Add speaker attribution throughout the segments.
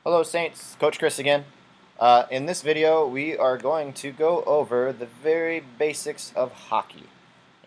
Speaker 1: Hello Saints, Coach Chris again. In this video we are going to go over the very basics of hockey.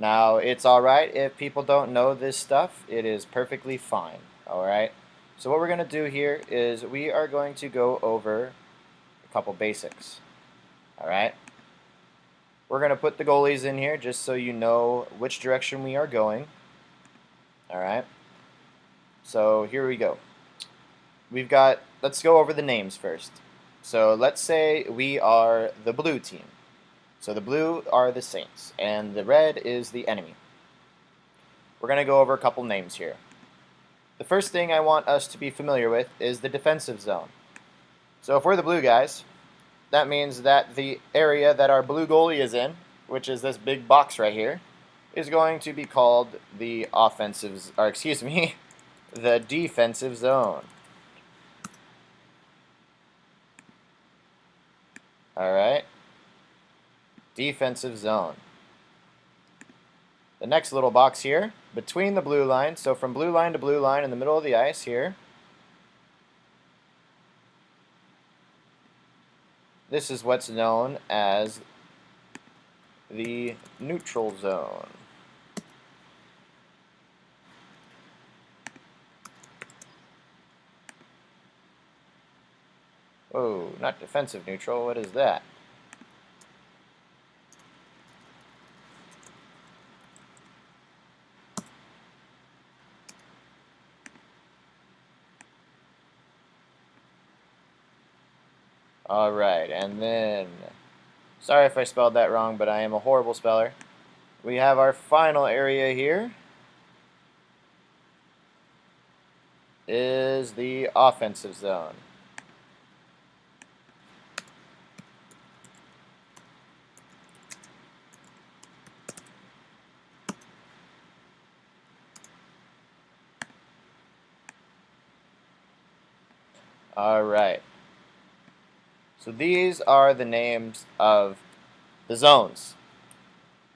Speaker 1: Now it's alright if people don't know this stuff, it is perfectly fine, alright? So what we're going to do here is we are going to go over a couple basics, alright? We're going to put the goalies in here just so you know which direction we are going, alright? So here we go. Let's go over the names first. So let's say we are the blue team. So the blue are the Saints, and the red is the enemy. We're going to go over a couple names here. The first thing I want us to be familiar with is the defensive zone. So if we're the blue guys, that means that the area that our blue goalie is in, which is this big box right here, is going to be called the the defensive zone. Alright? Defensive zone. The next little box here, between the blue line, so from blue line to blue line in the middle of the ice here, this is what's known as the neutral zone. Whoa, not defensive neutral, what is that? Alright, and then, sorry if I spelled that wrong, but I am a horrible speller. We have our final area here, is the offensive zone. Alright. So these are the names of the zones.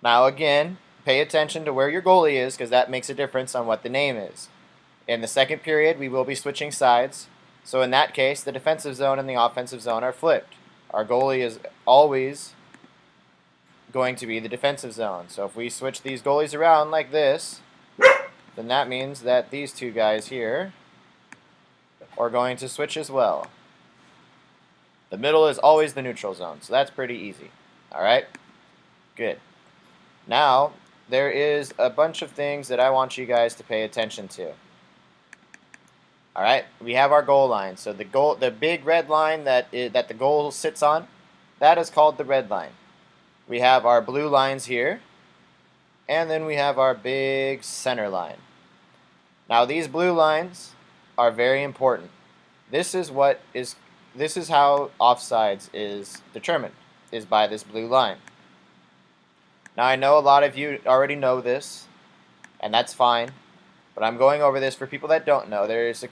Speaker 1: Now again, pay attention to where your goalie is because that makes a difference on what the name is. In the second period, we will be switching sides. So in that case, the defensive zone and the offensive zone are flipped. Our goalie is always going to be the defensive zone. So if we switch these goalies around like this, then that means that these two guys here are going to switch as well. The middle is always the neutral zone, so that's pretty easy. Alright? Good. Now, there is a bunch of things that I want you guys to pay attention to. Alright? We have our goal line. So the big red line that the goal sits on, that is called the red line. We have our blue lines here, and then we have our big center line. Now, these blue lines are very important. This is how offsides is determined, is by this blue line. Now I know a lot of you already know this, and that's fine, but I'm going over this for people that don't know. There's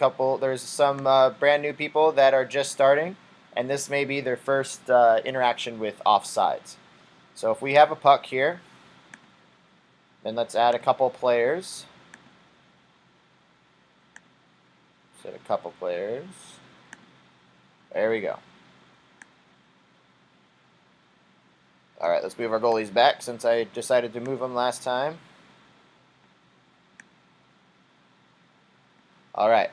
Speaker 1: some brand new people that are just starting, and this may be their first interaction with offsides. So if we have a puck here, then let's add a couple players. Set a couple players. There we go. Alright, let's move our goalies back since I decided to move them last time. Alright.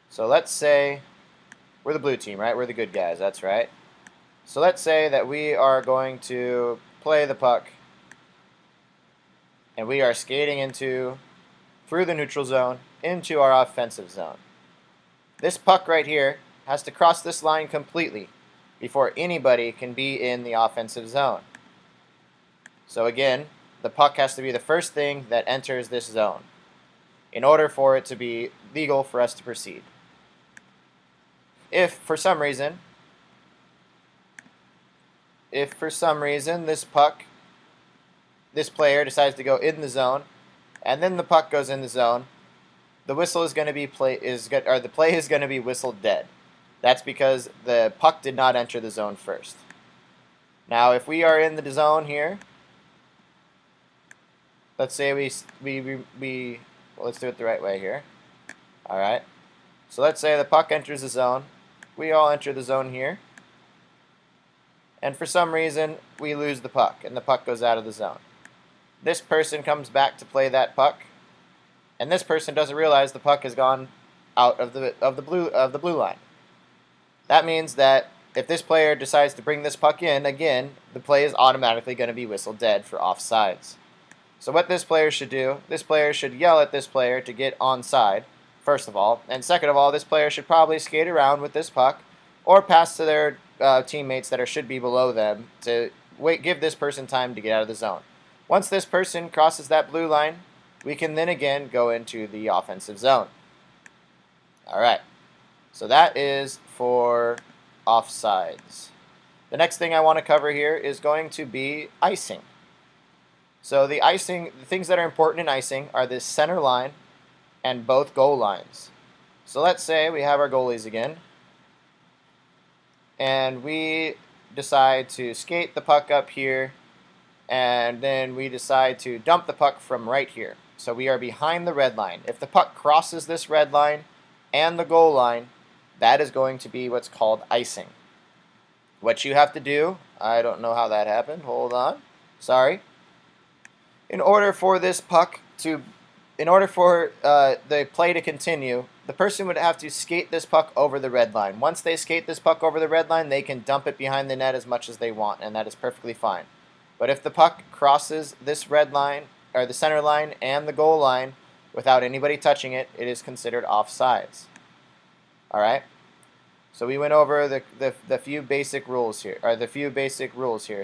Speaker 1: So let's say we're the blue team, right? We're the good guys, that's right. So let's say that we are going to play the puck and we are skating through the neutral zone into our offensive zone. This puck right here has to cross this line completely before anybody can be in the offensive zone. So again, the puck has to be the first thing that enters this zone in order for it to be legal for us to proceed. If for some reason this player decides to go in the zone and then the puck goes in the zone, the whistle is going to be the play is going to be whistled dead. That's because the puck did not enter the zone first. Now, if we are in the zone here, let's say let's do it the right way here. All right. So let's say the puck enters the zone. We all enter the zone here. And for some reason, we lose the puck, and the puck goes out of the zone. This person comes back to play that puck, and this person doesn't realize the puck has gone out of the blue line. That means that if this player decides to bring this puck in again, the play is automatically going to be whistled dead for offsides. So what this player should do, this player should yell at this player to get onside, first of all, and second of all, this player should probably skate around with this puck or pass to their teammates that should be below them to give this person time to get out of the zone. Once this person crosses that blue line, we can then again go into the offensive zone. Alright, so that is for offsides. The next thing I want to cover here is going to be icing. So the things that are important in icing are this center line and both goal lines. So let's say we have our goalies again, and we decide to skate the puck up here, and then we decide to dump the puck from right here. So we are behind the red line. If the puck crosses this red line and the goal line, that is going to be what's called icing. What you have to do, I don't know how that happened, hold on, sorry. In order for the play to continue, the person would have to skate this puck over the red line. Once they skate this puck over the red line, they can dump it behind the net as much as they want, and that is perfectly fine. But if the puck crosses this red line, or the center line and the goal line, without anybody touching it, it is considered offsides. Alright? So we went over the few basic rules here,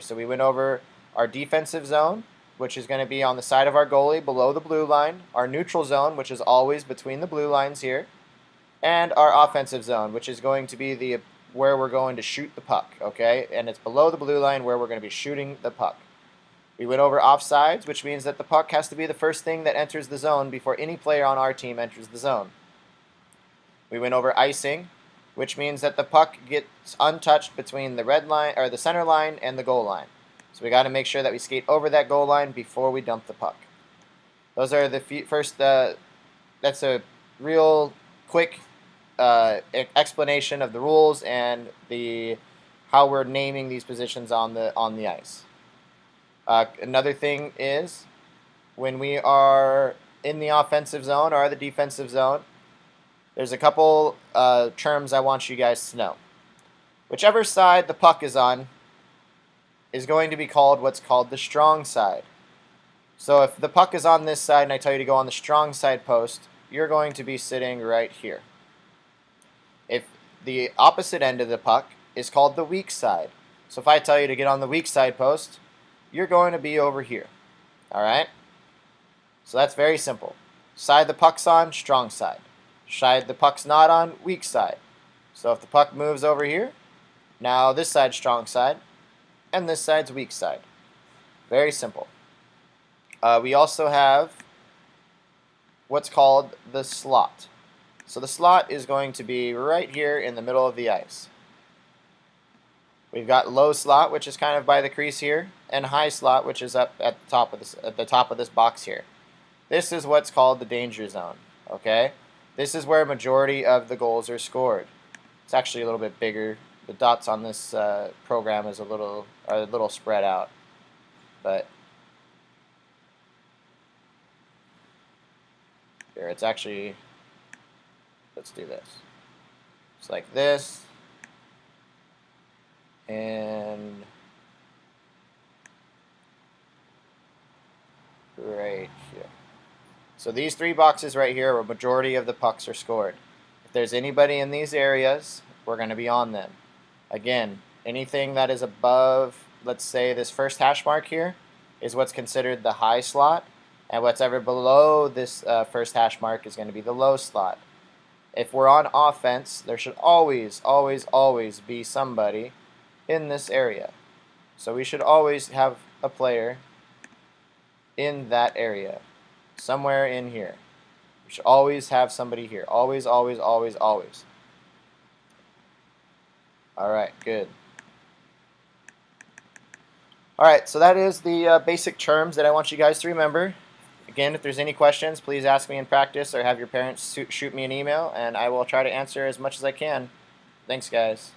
Speaker 1: So we went over our defensive zone, which is going to be on the side of our goalie below the blue line, our neutral zone, which is always between the blue lines here, and our offensive zone, which is going to be where we're going to shoot the puck, okay? And it's below the blue line where we're going to be shooting the puck. We went over offsides, which means that the puck has to be the first thing that enters the zone before any player on our team enters the zone. We went over icing, which means that the puck gets untouched between the red line or the center line and the goal line. So we got to make sure that we skate over that goal line before we dump the puck. Those are the first. That's a real quick explanation of the rules and how we're naming these positions on the ice. Another thing is when we are in the offensive zone or the defensive zone, there's a couple terms I want you guys to know. Whichever side the puck is on is going to be called what's called the strong side. So if the puck is on this side and I tell you to go on the strong side post, you're going to be sitting right here. If the opposite end of the puck is called the weak side. So if I tell you to get on the weak side post, you're going to be over here. Alright? So that's very simple. Side the puck's on, strong side. Side the puck's not on, weak side. So if the puck moves over here, now this side's strong side, and this side's weak side. Very simple. We also have what's called the slot. So the slot is going to be right here in the middle of the ice. We've got low slot, which is kind of by the crease here, and high slot, which is up at the top of this box here. This is what's called the danger zone. Okay, this is where a majority of the goals are scored. It's actually a little bit bigger. The dots on this program are a little spread out, but here it's actually. Let's do this. It's like this. And right here. So these three boxes right here, where majority of the pucks are scored. If there's anybody in these areas, we're going to be on them. Again, anything that is above, let's say this first hash mark here, is what's considered the high slot, and what's ever below this first hash mark is going to be the low slot. If we're on offense, there should always, always, always be somebody in this area. So we should always have a player in that area, somewhere in here. We should always have somebody here. Always, always, always, always. Alright, good. Alright, so that is the basic terms that I want you guys to remember. Again, if there's any questions, please ask me in practice or have your parents shoot me an email, and I will try to answer as much as I can. Thanks, guys.